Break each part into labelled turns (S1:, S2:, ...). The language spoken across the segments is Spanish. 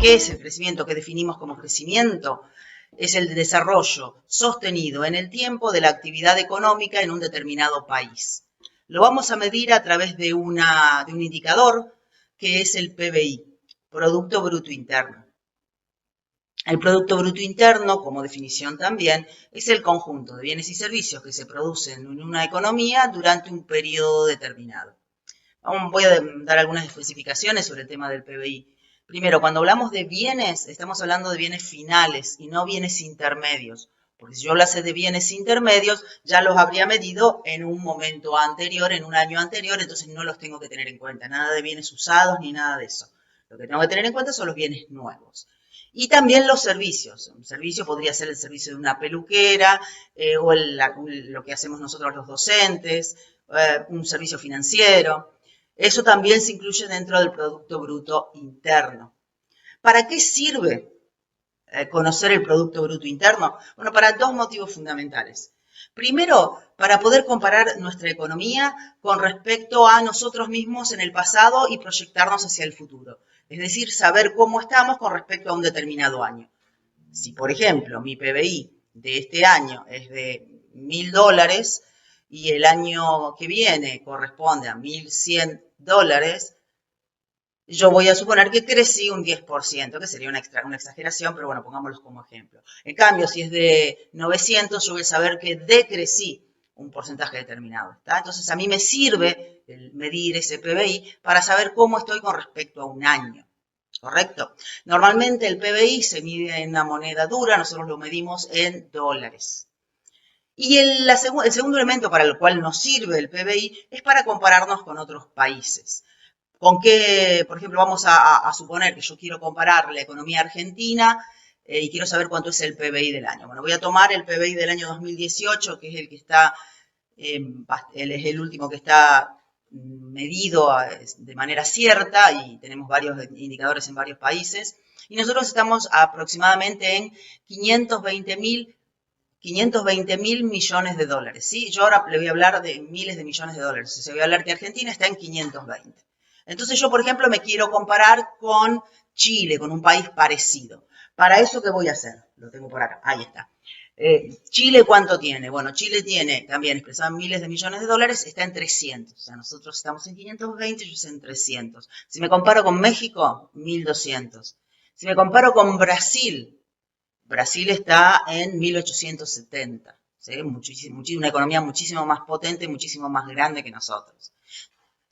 S1: ¿Qué es el crecimiento? ¿Qué definimos como crecimiento? Es el desarrollo sostenido en el tiempo de la actividad económica en un determinado país. Lo vamos a medir a través de un indicador que es el PBI, Producto Bruto Interno. El Producto Bruto Interno, como definición también, es el conjunto de bienes y servicios que se producen en una economía durante un periodo determinado. Voy a dar algunas especificaciones sobre el tema del PBI. Primero, cuando hablamos de bienes, estamos hablando de bienes finales y no bienes intermedios. Porque si yo hablase de bienes intermedios, ya los habría medido en un momento anterior, en un año anterior, entonces no los tengo que tener en cuenta. Nada de bienes usados ni nada de eso. Lo que tengo que tener en cuenta son los bienes nuevos. Y también los servicios. Un servicio podría ser el servicio de una peluquera o lo que hacemos nosotros los docentes, un servicio financiero. Eso también se incluye dentro del Producto Bruto Interno. ¿Para qué sirve conocer el Producto Bruto Interno? Bueno, para dos motivos fundamentales. Primero, para poder comparar nuestra economía con respecto a nosotros mismos en el pasado y proyectarnos hacia el futuro. Es decir, saber cómo estamos con respecto a un determinado año. Si, por ejemplo, mi PBI de este año es de $1.000 y el año que viene corresponde a $1.100, yo voy a suponer que crecí un 10%, que sería una exageración, pero bueno, pongámoslos como ejemplo. En cambio, si es de 900, yo voy a saber que decrecí un porcentaje determinado, ¿está? Entonces, a mí me sirve medir ese PBI para saber cómo estoy con respecto a un año, ¿correcto? Normalmente el PBI se mide en una moneda dura, nosotros lo medimos en dólares. Y el segundo elemento para el cual nos sirve el PBI es para compararnos con otros países. ¿Con qué, por ejemplo, vamos a suponer que yo quiero comparar la economía argentina y quiero saber cuánto es el PBI del año? Bueno, voy a tomar el PBI del año 2018, que es el que está, es el último que está medido de manera cierta y tenemos varios indicadores en varios países. Y nosotros estamos aproximadamente en 520 mil millones de dólares, ¿sí? Yo ahora le voy a hablar de miles de millones de dólares. Si voy a hablar que Argentina está en 520. Entonces yo, por ejemplo, me quiero comparar con Chile, con un país parecido. ¿Para eso qué voy a hacer? Lo tengo por acá, ahí está. ¿Chile cuánto tiene? Bueno, Chile tiene, también expresado en miles de millones de dólares, está en 300. O sea, nosotros estamos en 520 y ellos en 300. Si me comparo con México, 1.200. Si me comparo con Brasil, Brasil está en 1870. ¿Sí? Una economía muchísimo más potente, muchísimo más grande que nosotros.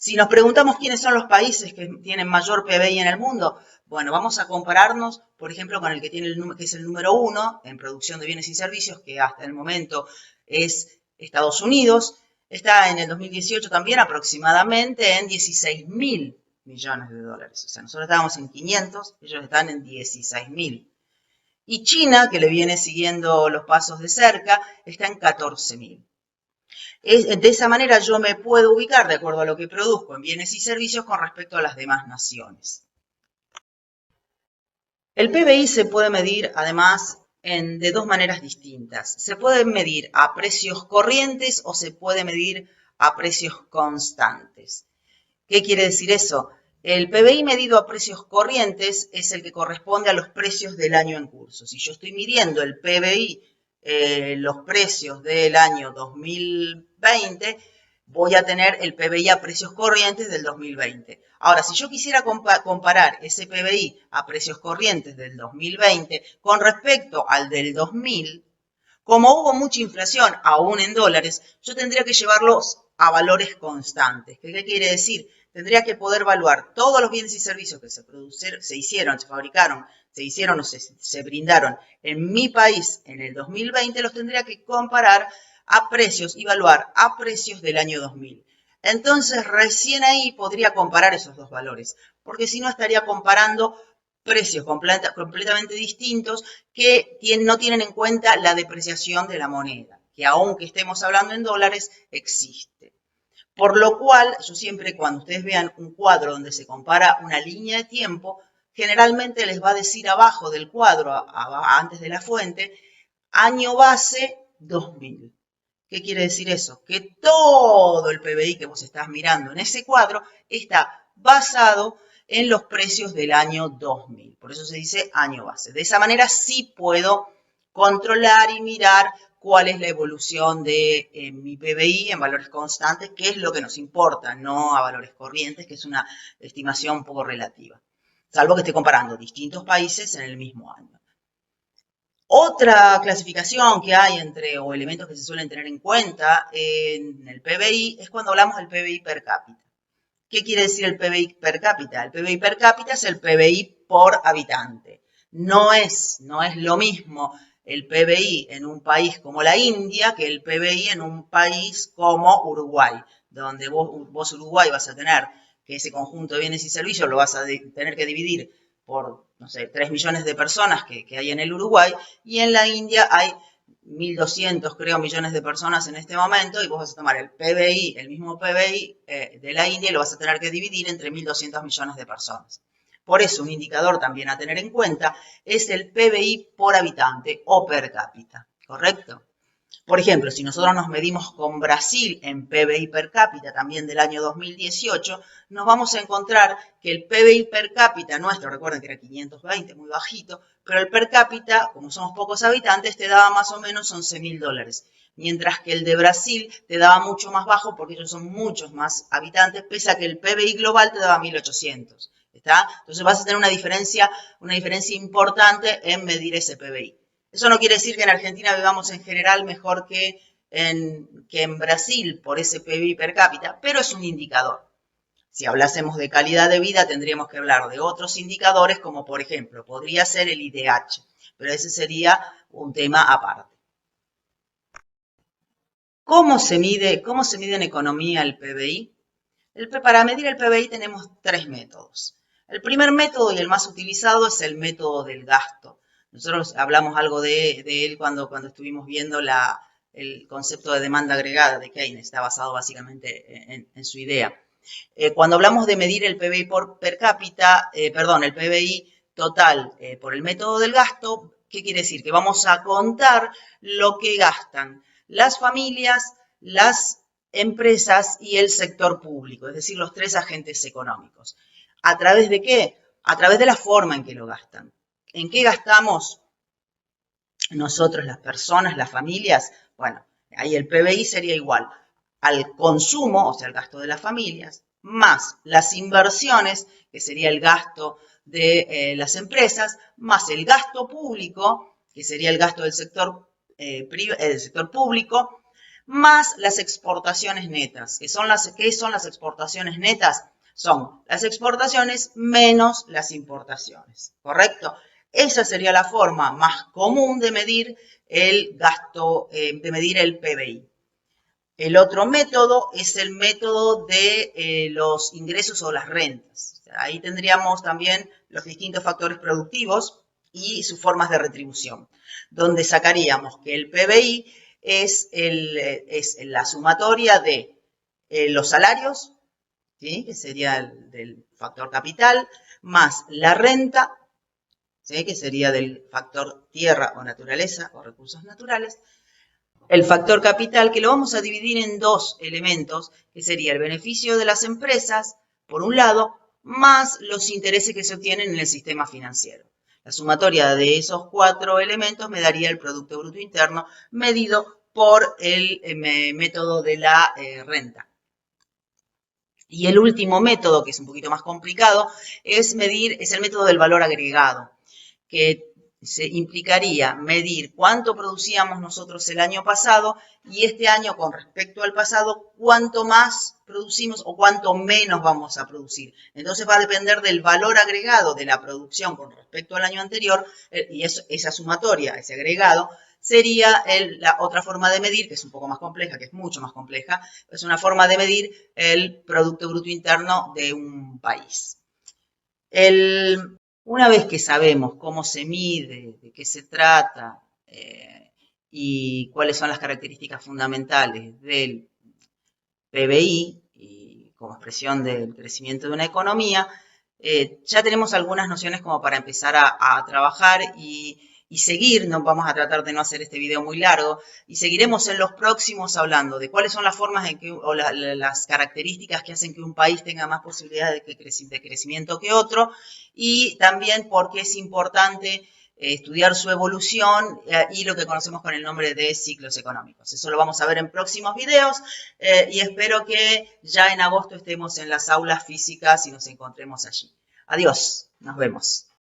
S1: Si nos preguntamos quiénes son los países que tienen mayor PBI en el mundo, bueno, vamos a compararnos, por ejemplo, con el que que es el número 1 en producción de bienes y servicios, que hasta el momento es Estados Unidos. Está en el 2018 también aproximadamente en 16.000 millones de dólares. O sea, nosotros estábamos en 500, ellos están en 16.000. Y China, que le viene siguiendo los pasos de cerca, está en 14.000. De esa manera yo me puedo ubicar de acuerdo a lo que produzco en bienes y servicios con respecto a las demás naciones. El PBI se puede medir además de dos maneras distintas. Se puede medir a precios corrientes o se puede medir a precios constantes. ¿Qué quiere decir eso? El PBI medido a precios corrientes es el que corresponde a los precios del año en curso. Si yo estoy midiendo el PBI, los precios del año 2020, voy a tener el PBI a precios corrientes del 2020. Ahora, si yo quisiera comparar ese PBI a precios corrientes del 2020 con respecto al del 2000, como hubo mucha inflación, aún en dólares, yo tendría que llevarlos a valores constantes. ¿Qué quiere decir? Tendría que poder evaluar todos los bienes y servicios que se hicieron, se fabricaron, se hicieron o se brindaron en mi país en el 2020, los tendría que comparar a precios, evaluar a precios del año 2000. Entonces, recién ahí podría comparar esos dos valores, porque si no estaría comparando precios completamente distintos que no tienen en cuenta la depreciación de la moneda, que aunque estemos hablando en dólares, existe. Por lo cual, yo siempre cuando ustedes vean un cuadro donde se compara una línea de tiempo, generalmente les va a decir abajo del cuadro, antes de la fuente, año base 2000. ¿Qué quiere decir eso? Que todo el PBI que vos estás mirando en ese cuadro está basado en los precios del año 2000. Por eso se dice año base. De esa manera sí puedo controlar y mirar cuál es la evolución de mi PBI en valores constantes, que es lo que nos importa, no a valores corrientes, que es una estimación un poco relativa, salvo que esté comparando distintos países en el mismo año. Otra clasificación que hay o elementos que se suelen tener en cuenta en el PBI es cuando hablamos del PBI per cápita. ¿Qué quiere decir el PBI per cápita? El PBI per cápita es el PBI por habitante. No es lo mismo el PBI en un país como la India que el PBI en un país como Uruguay, donde vos Uruguay vas a tener que ese conjunto de bienes y servicios lo vas a tener que dividir por, no sé, 3 millones de personas que hay en el Uruguay, y en la India hay 1.200, creo, millones de personas en este momento, y vos vas a tomar el PBI, el mismo PBI de la India, y lo vas a tener que dividir entre 1.200 millones de personas. Por eso, un indicador también a tener en cuenta es el PBI por habitante o per cápita, ¿correcto? Por ejemplo, si nosotros nos medimos con Brasil en PBI per cápita también del año 2018, nos vamos a encontrar que el PBI per cápita nuestro, recuerden que era 520, muy bajito, pero el per cápita, como somos pocos habitantes, te daba más o menos $11.000. Mientras que el de Brasil te daba mucho más bajo porque ellos son muchos más habitantes, pese a que el PBI global te daba 1.800. ¿Está? Entonces vas a tener una diferencia importante en medir ese PBI. Eso no quiere decir que en Argentina vivamos en general mejor que en Brasil por ese PBI per cápita, pero es un indicador. Si hablásemos de calidad de vida, tendríamos que hablar de otros indicadores, como por ejemplo, podría ser el IDH, pero ese sería un tema aparte. ¿Cómo se mide en economía el PBI? Para medir el PBI tenemos 3 métodos. El primer método y el más utilizado es el método del gasto. Nosotros hablamos algo de él cuando estuvimos viendo el concepto de demanda agregada de Keynes, está basado básicamente en su idea. Cuando hablamos de medir el PBI per cápita, el PBI total por el método del gasto, ¿qué quiere decir? Que vamos a contar lo que gastan las familias, las empresas y el sector público, es decir, los 3 agentes económicos. ¿A través de qué? A través de la forma en que lo gastan. ¿En qué gastamos nosotros, las personas, las familias? Bueno, ahí el PBI sería igual al consumo, o sea, el gasto de las familias, más las inversiones, que sería el gasto de las empresas, más el gasto público, que sería el gasto del sector público, más las exportaciones netas. ¿Qué son las exportaciones netas? Son las exportaciones menos las importaciones, ¿correcto? Esa sería la forma más común de medir el gasto, de medir el PBI. El otro método es el método de los ingresos o las rentas. Ahí tendríamos también los distintos factores productivos y sus formas de retribución, donde sacaríamos que el PBI es la sumatoria de los salarios, ¿sí?, que sería del factor capital, más la renta, ¿sí?, que sería del factor tierra o naturaleza o recursos naturales, el factor capital, que lo vamos a dividir en 2 elementos, que sería el beneficio de las empresas, por un lado, más los intereses que se obtienen en el sistema financiero. La sumatoria de esos 4 elementos me daría el Producto Bruto Interno medido por el método de la renta. Y el último método, que es un poquito más complicado, es el método del valor agregado, que se implicaría medir cuánto producíamos nosotros el año pasado y este año con respecto al pasado cuánto más producimos o cuánto menos vamos a producir. Entonces va a depender del valor agregado de la producción con respecto al año anterior y esa sumatoria, ese agregado, sería la otra forma de medir, que es un poco más compleja, que es mucho más compleja, es una forma de medir el Producto Bruto Interno de un país. Una vez que sabemos cómo se mide, de qué se trata y cuáles son las características fundamentales del PBI y como expresión del crecimiento de una economía, ya tenemos algunas nociones como para empezar a trabajar y y seguir, no vamos a tratar de no hacer este video muy largo, y seguiremos en los próximos hablando de cuáles son las formas en que, o las características que hacen que un país tenga más posibilidades de crecimiento que otro, y también por qué es importante estudiar su evolución y lo que conocemos con el nombre de ciclos económicos. Eso lo vamos a ver en próximos videos y espero que ya en agosto estemos en las aulas físicas y nos encontremos allí. Adiós, nos vemos.